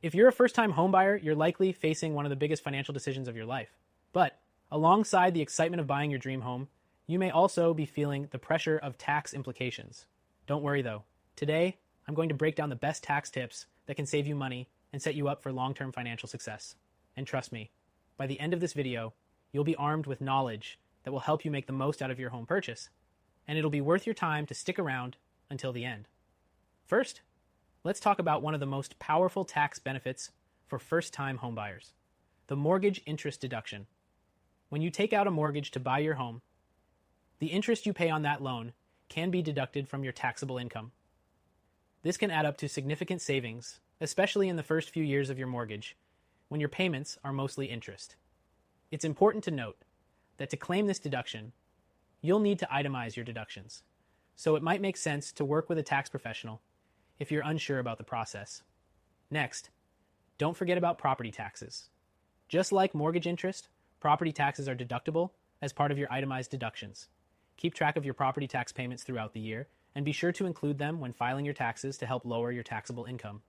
If you're a first-time homebuyer, you're likely facing one of the biggest financial decisions of your life. But alongside the excitement of buying your dream home, you may also be feeling the pressure of tax implications. Don't worry though. Today, I'm going to break down the best tax tips that can save you money and set you up for long-term financial success. And trust me, by the end of this video, you'll be armed with knowledge that will help you make the most out of your home purchase. And it'll be worth your time to stick around until the end. First, let's talk about one of the most powerful tax benefits for first-time homebuyers, the mortgage interest deduction. When you take out a mortgage to buy your home, the interest you pay on that loan can be deducted from your taxable income. This can add up to significant savings, especially in the first few years of your mortgage, when your payments are mostly interest. It's important to note that to claim this deduction, you'll need to itemize your deductions, so it might make sense to work with a tax professional if you're unsure about the process. Next, don't forget about property taxes. Just like mortgage interest, property taxes are deductible as part of your itemized deductions. Keep track of your property tax payments throughout the year, and be sure to include them when filing your taxes to help lower your taxable income.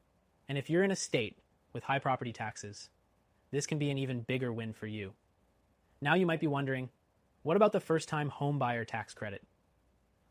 And if you're in a state with high property taxes, this can be an even bigger win for you. Now you might be wondering, what about the first-time homebuyer tax credit?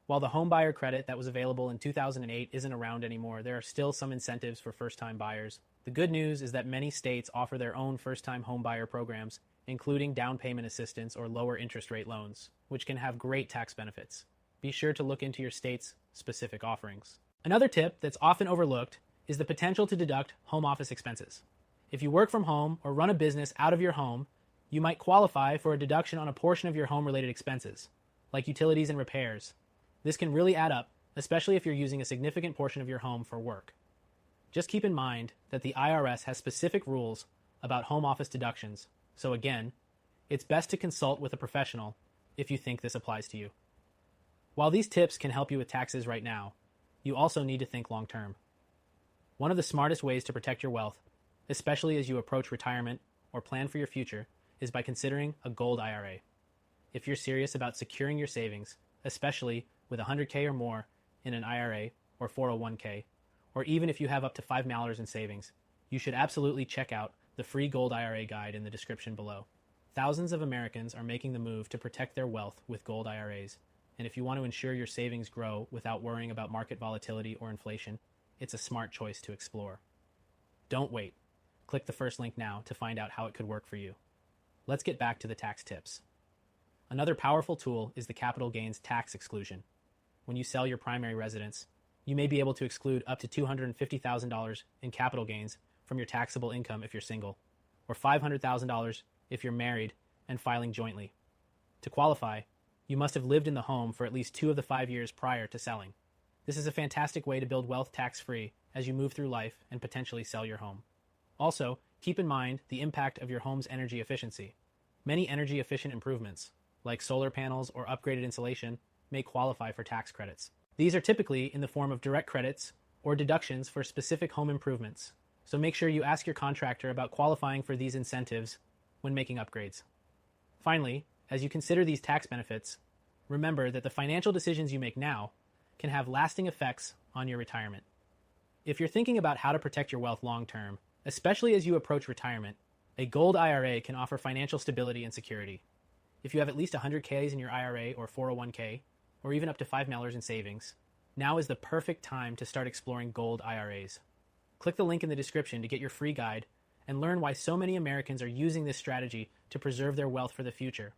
While the homebuyer credit that was available in 2008 isn't around anymore, there are still some incentives for first-time buyers. The good news is that many states offer their own first-time homebuyer programs, including down payment assistance or lower interest rate loans, which can have great tax benefits. Be sure to look into your state's specific offerings. Another tip that's often overlooked is the potential to deduct home office expenses. If you work from home or run a business out of your home, you might qualify for a deduction on a portion of your home-related expenses, like utilities and repairs. This can really add up, especially if you're using a significant portion of your home for work. Just keep in mind that the IRS has specific rules about home office deductions, so again, it's best to consult with a professional if you think this applies to you. While these tips can help you with taxes right now, you also need to think long-term. One of the smartest ways to protect your wealth, especially as you approach retirement or plan for your future, is by considering a gold IRA. If you're serious about securing your savings, especially with $100K or more in an IRA or 401K, or even if you have up to $5 in savings, you should absolutely check out the free Gold IRA guide in the description below. Thousands of Americans are making the move to protect their wealth with gold IRAs, and if you want to ensure your savings grow without worrying about market volatility or inflation, it's a smart choice to explore. Don't wait. Click the first link now to find out how it could work for you. Let's get back to the tax tips. Another powerful tool is the capital gains tax exclusion. When you sell your primary residence, you may be able to exclude up to $250,000 in capital gains from your taxable income if you're single, or $500,000 if you're married and filing jointly. To qualify, you must have lived in the home for at least 2 of the 5 years prior to selling. This is a fantastic way to build wealth tax-free as you move through life and potentially sell your home. Also, keep in mind the impact of your home's energy efficiency. Many energy-efficient improvements, like solar panels or upgraded insulation, may qualify for tax credits. These are typically in the form of direct credits or deductions for specific home improvements, so make sure you ask your contractor about qualifying for these incentives when making upgrades. Finally, as you consider these tax benefits, remember that the financial decisions you make now can have lasting effects on your retirement. If you're thinking about how to protect your wealth long-term, especially as you approach retirement, a gold IRA can offer financial stability and security. If you have at least 100Ks in your IRA or 401K, or even up to $5 in savings, now is the perfect time to start exploring gold IRAs. Click the link in the description to get your free guide and learn why so many Americans are using this strategy to preserve their wealth for the future.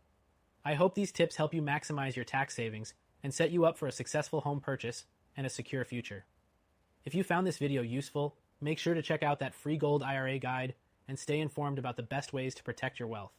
I hope these tips help you maximize your tax savings and set you up for a successful home purchase and a secure future. If you found this video useful, make sure to check out that free gold IRA guide and stay informed about the best ways to protect your wealth.